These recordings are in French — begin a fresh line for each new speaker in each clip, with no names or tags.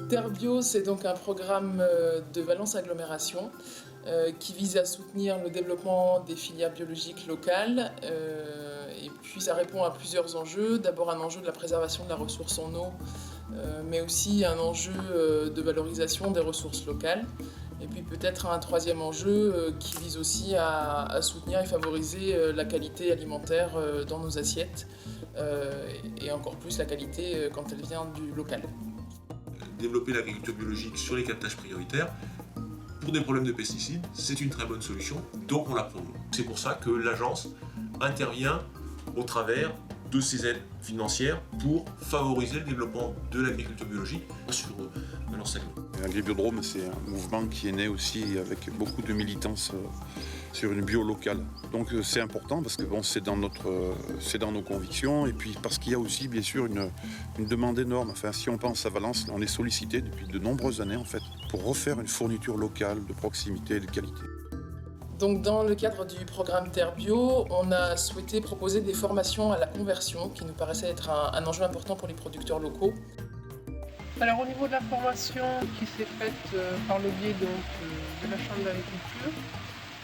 Terre Bio, c'est donc un programme de Valence Agglomération qui vise à soutenir le développement des filières biologiques locales. Et puis ça répond à plusieurs enjeux. D'abord un enjeu de la préservation de la ressource en eau, mais aussi un enjeu de valorisation des ressources locales. Et puis peut-être un troisième enjeu qui vise aussi à soutenir et favoriser la qualité alimentaire dans nos assiettes, et encore plus la qualité quand elle vient du local.
Développer l'agriculture biologique sur les captages prioritaires, pour des problèmes de pesticides, c'est une très bonne solution, donc on la promeut. C'est pour ça que l'agence intervient au travers de ces aides financières pour favoriser le développement de l'agriculture biologique sur Valence Aglo.
Agribiodrome, c'est un mouvement qui est né aussi avec beaucoup de militance sur une bio locale. Donc c'est important parce que bon, c'est dans nos convictions et puis parce qu'il y a aussi bien sûr une demande énorme. Enfin, si on pense à Valence, on est sollicité depuis de nombreuses années en fait pour refaire une fourniture locale de proximité et de qualité.
Donc dans le cadre du programme Terre Bio, on a souhaité proposer des formations à la conversion qui nous paraissait être un enjeu important pour les producteurs locaux.
Alors au niveau de la formation qui s'est faite par le biais de la Chambre d'agriculture,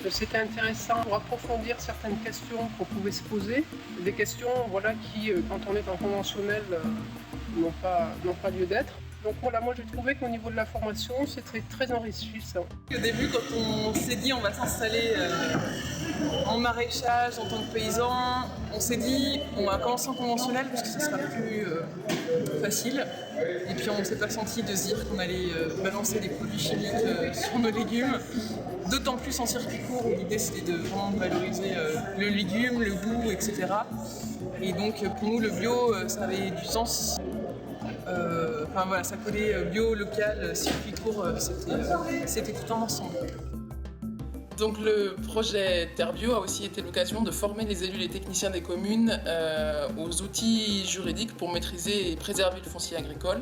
c'était intéressant pour approfondir certaines questions qu'on pouvait se poser, des questions qui, quand on est en conventionnel, n'ont pas lieu d'être. Donc voilà, moi j'ai trouvé qu'au niveau de la formation, c'était très enrichissant.
Au début, quand on s'est dit on va s'installer en maraîchage en tant que paysan, on s'est dit on va commencer en conventionnel parce que ça sera plus facile. Et puis on s'est pas senti de se dire qu'on allait balancer des produits chimiques sur nos légumes. D'autant plus en circuit court où l'idée c'était de vraiment valoriser le légume, le goût, etc. Et donc pour nous le bio ça avait du sens. Ça collait bio, local, circuit court, c'était tout en ensemble.
Donc le projet Terre Bio a aussi été l'occasion de former les élus et les techniciens des communes aux outils juridiques pour maîtriser et préserver le foncier agricole.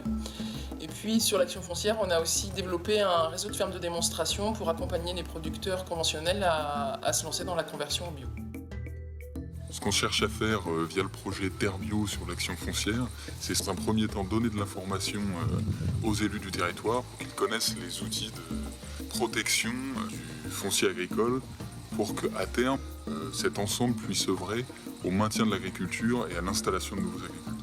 Et puis sur l'action foncière, on a aussi développé un réseau de fermes de démonstration pour accompagner les producteurs conventionnels à se lancer dans la conversion au bio.
Ce qu'on cherche à faire via le projet Terre Bio sur l'action foncière, c'est dans un premier temps donner de l'information aux élus du territoire pour qu'ils connaissent les outils de protection du foncier agricole pour qu'à terme, cet ensemble puisse œuvrer au maintien de l'agriculture et à l'installation de nouveaux agriculteurs.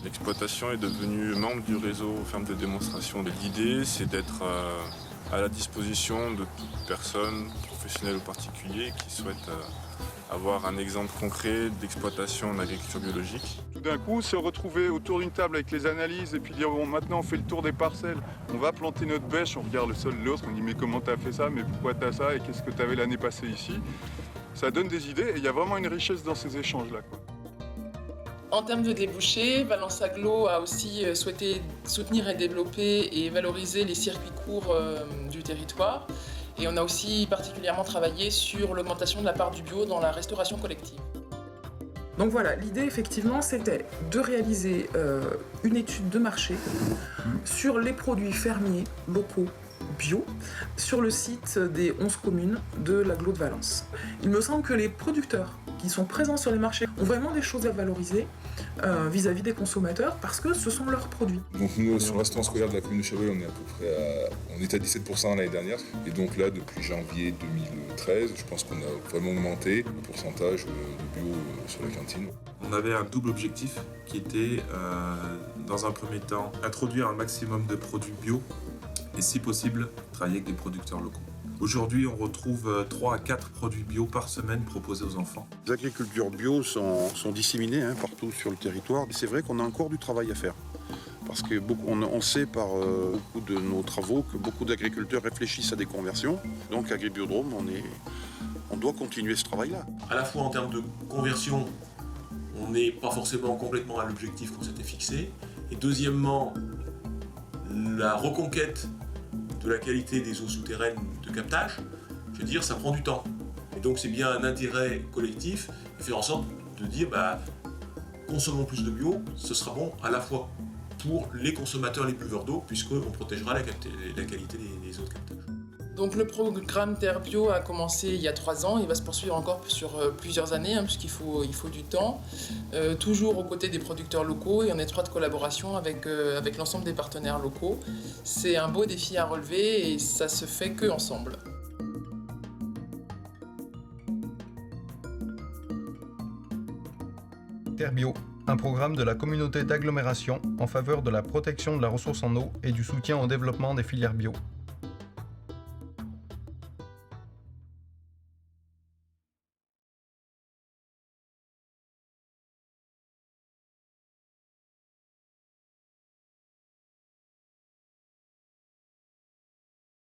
L'exploitation est devenue membre du réseau ferme de démonstration. L'idée, c'est d'être à la disposition de toute personne, professionnelle ou particulier, qui souhaite avoir un exemple concret d'exploitation en agriculture biologique.
Tout d'un coup, se retrouver autour d'une table avec les analyses et puis dire bon, maintenant on fait le tour des parcelles, on va planter notre bêche, on regarde le sol de l'autre, on dit mais comment t'as fait ça, mais pourquoi t'as ça et qu'est-ce que t'avais l'année passée ici. Ça donne des idées et il y a vraiment une richesse dans ces échanges-là.
En termes de débouchés, Valence Aglo a aussi souhaité soutenir et développer et valoriser les circuits courts du territoire. Et on a aussi particulièrement travaillé sur l'augmentation de la part du bio dans la restauration collective.
Donc voilà, l'idée effectivement c'était de réaliser une étude de marché sur les produits fermiers locaux bio sur le site des 11 communes de l'agglo de Valence. Il me semble que les producteurs qui sont présents sur les marchés ont vraiment des choses à valoriser vis-à-vis des consommateurs parce que ce sont leurs produits.
Donc nous, sur le restaurant scolaire de la commune de Chevreuil, on est à peu près on était à 17% l'année dernière. Et donc là, depuis janvier 2013, je pense qu'on a vraiment augmenté le pourcentage de bio sur la cantine.
On avait un double objectif qui était, dans un premier temps, introduire un maximum de produits bio et si possible, travailler avec des producteurs locaux. Aujourd'hui, on retrouve 3 à 4 produits bio par semaine proposés aux enfants.
Les agricultures bio sont disséminées partout sur le territoire. C'est vrai qu'on a encore du travail à faire. Parce que on sait par beaucoup de nos travaux que beaucoup d'agriculteurs réfléchissent à des conversions. Donc Agribiodrome, on doit continuer ce travail-là.
À la fois en termes de conversion, on n'est pas forcément complètement à l'objectif qu'on s'était fixé. Et deuxièmement, la reconquête de la qualité des eaux souterraines de captage, je veux dire, ça prend du temps. Et donc c'est bien un intérêt collectif de faire en sorte de dire consommons plus de bio, ce sera bon à la fois pour les consommateurs, les buveurs d'eau, puisqu'on protégera la qualité des eaux de captage.
Donc le programme Terre Bio a commencé il y a 3 ans, il va se poursuivre encore sur plusieurs années, puisqu'il faut du temps, toujours aux côtés des producteurs locaux et en étroite collaboration avec l'ensemble des partenaires locaux. C'est un beau défi à relever et ça se fait que ensemble.
Terre Bio, un programme de la communauté d'agglomération en faveur de la protection de la ressource en eau et du soutien au développement des filières bio.